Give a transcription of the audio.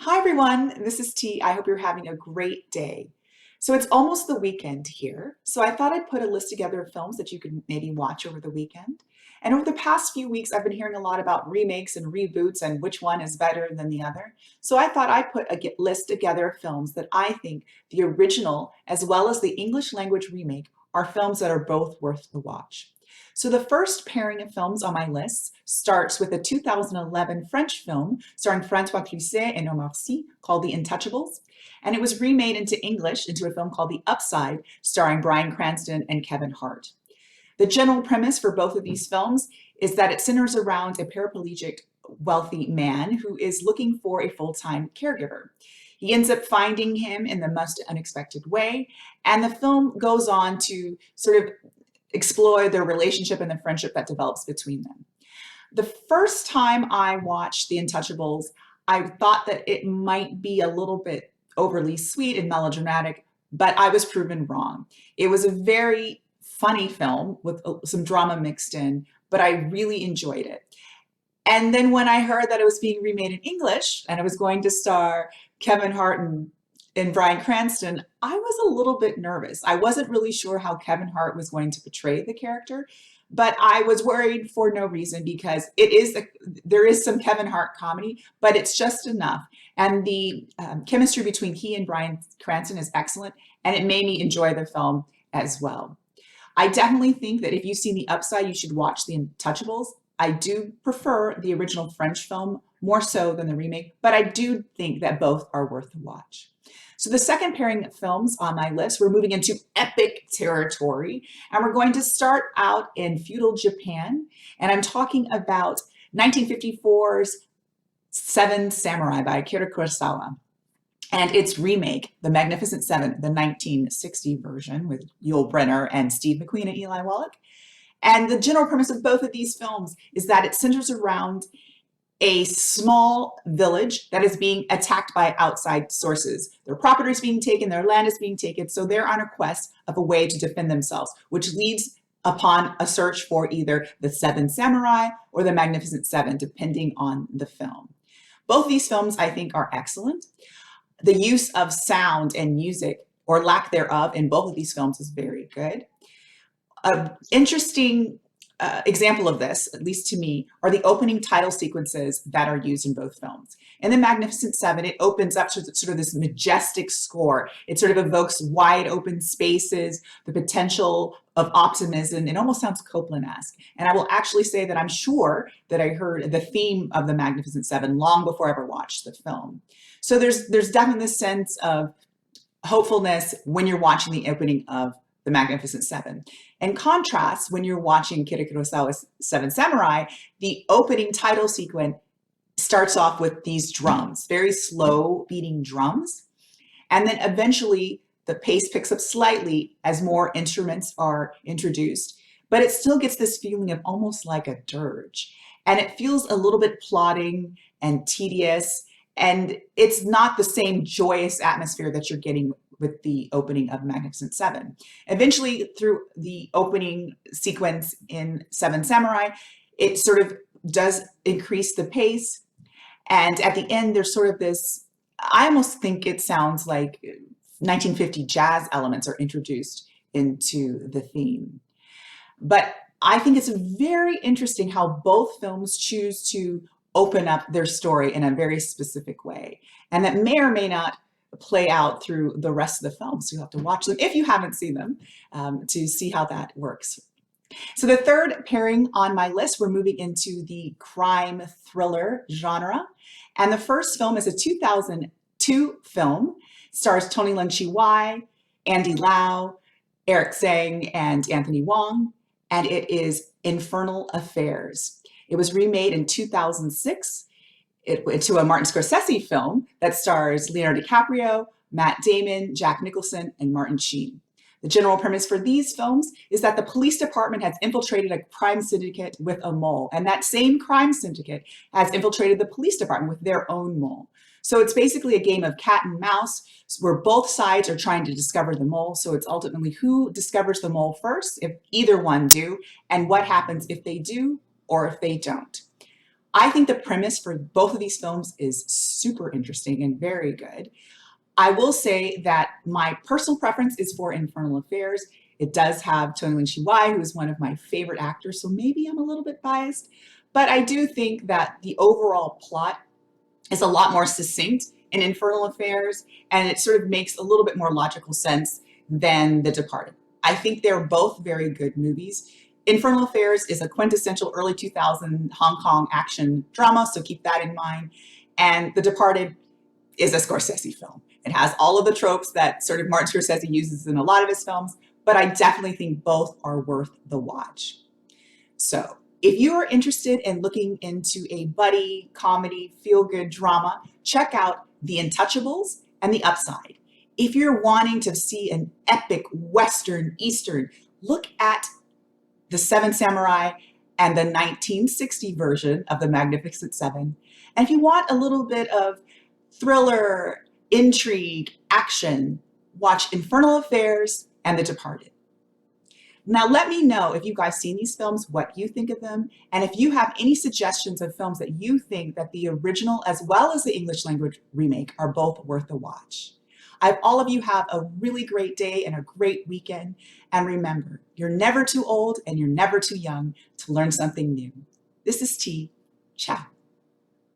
Hi everyone, this is T. I hope you're having a great day. So it's almost the weekend here, so I thought I'd put a list together of films that you could maybe watch over the weekend. And over the past few weeks, I've been hearing a lot about remakes and reboots and which one is better than the other. So I thought I'd put a list together of films that I think the original as well as the English language remake are films that are both worth the watch. So the first pairing of films on my list starts with a 2011 French film starring Francois Cluzet and Omar Sy called The Intouchables. And it was remade into English into a film called The Upside starring Bryan Cranston and Kevin Hart. The general premise for both of these films is that it centers around a paraplegic wealthy man who is looking for a full-time caregiver. He ends up finding him in the most unexpected way, and the film goes on to sort of explore their relationship and the friendship that develops between them. The first time I watched The Untouchables, I thought that it might be a little bit overly sweet and melodramatic, but I was proven wrong. It was a very funny film with some drama mixed in, but I really enjoyed it. And then when I heard that it was being remade in English and it was going to star Kevin Hart and Bryan Cranston, I was a little bit nervous. I wasn't really sure how Kevin Hart was going to portray the character, but I was worried for no reason because there is some Kevin Hart comedy, but it's just enough. And the chemistry between he and Bryan Cranston is excellent, and it made me enjoy the film as well. I definitely think that if you've seen The Upside, you should watch The Untouchables. I do prefer the original French film more so than the remake, but I do think that both are worth a watch. So the second pairing of films on my list, we're moving into epic territory, and we're going to start out in feudal Japan, and I'm talking about 1954's Seven Samurai by Akira Kurosawa and its remake, The Magnificent Seven, the 1960 version with Yul Brynner and Steve McQueen and Eli Wallach. And the general premise of both of these films is that it centers around a small village that is being attacked by outside sources. Their property is being taken, their land is being taken, so they're on a quest of a way to defend themselves, which leads upon a search for either the Seven Samurai or the Magnificent Seven, depending on the film. Both these films, I think, are excellent. The use of sound and music, or lack thereof, in both of these films is very good. An interesting example of this, at least to me, are the opening title sequences that are used in both films. In The Magnificent Seven, it opens up to sort of this majestic score. It sort of evokes wide open spaces, the potential of optimism. It almost sounds Copland-esque. And I will actually say that I'm sure that I heard the theme of The Magnificent Seven long before I ever watched the film. So there's definitely this sense of hopefulness when you're watching the opening of The Magnificent Seven. In contrast, when you're watching Akira Kurosawa's Seven Samurai, the opening title sequence starts off with these drums, very slow beating drums. And then eventually the pace picks up slightly as more instruments are introduced, but it still gets this feeling of almost like a dirge. And it feels a little bit plodding and tedious, and it's not the same joyous atmosphere that you're getting with the opening of Magnificent Seven. Eventually, through the opening sequence in Seven Samurai, it sort of does increase the pace. And at the end, there's sort of this, I almost think it sounds like 1950 jazz elements are introduced into the theme. But I think it's very interesting how both films choose to open up their story in a very specific way. And that may or may not play out through the rest of the film. So you'll have to watch them if you haven't seen them to see how that works. So the third pairing on my list, we're moving into the crime thriller genre. And the first film is a 2002 film, stars Tony Leung-Chi-Wai, Andy Lau, Eric Tsang, and Anthony Wong, and it is Infernal Affairs. It was remade in 2006 to a Martin Scorsese film that stars Leonardo DiCaprio, Matt Damon, Jack Nicholson, and Martin Sheen. The general premise for these films is that the police department has infiltrated a crime syndicate with a mole, and that same crime syndicate has infiltrated the police department with their own mole. So it's basically a game of cat and mouse where both sides are trying to discover the mole. So it's ultimately who discovers the mole first, if either one do, and what happens if they do or if they don't. I think the premise for both of these films is super interesting and very good. I will say that my personal preference is for Infernal Affairs. It does have Tony Lin Chihuahua, who is one of my favorite actors, so maybe I'm a little bit biased. But I do think that the overall plot is a lot more succinct in Infernal Affairs, and it sort of makes a little bit more logical sense than The Departed. I think they're both very good movies. Infernal Affairs is a quintessential early 2000 Hong Kong action drama, so keep that in mind. And The Departed is a Scorsese film. It has all of the tropes that sort of Martin Scorsese uses in a lot of his films, but I definitely think both are worth the watch. So if you are interested in looking into a buddy, comedy, feel-good drama, check out The Untouchables and The Upside. If you're wanting to see an epic Western Eastern, look at The Seven Samurai and the 1960 version of The Magnificent Seven. And if you want a little bit of thriller, intrigue, action, watch Infernal Affairs and The Departed. Now, let me know if you guys seen these films, what you think of them, and if you have any suggestions of films that you think that the original as well as the English language remake are both worth a watch. I hope all of you have a really great day and a great weekend. And remember, you're never too old and you're never too young to learn something new. This is T. Ciao.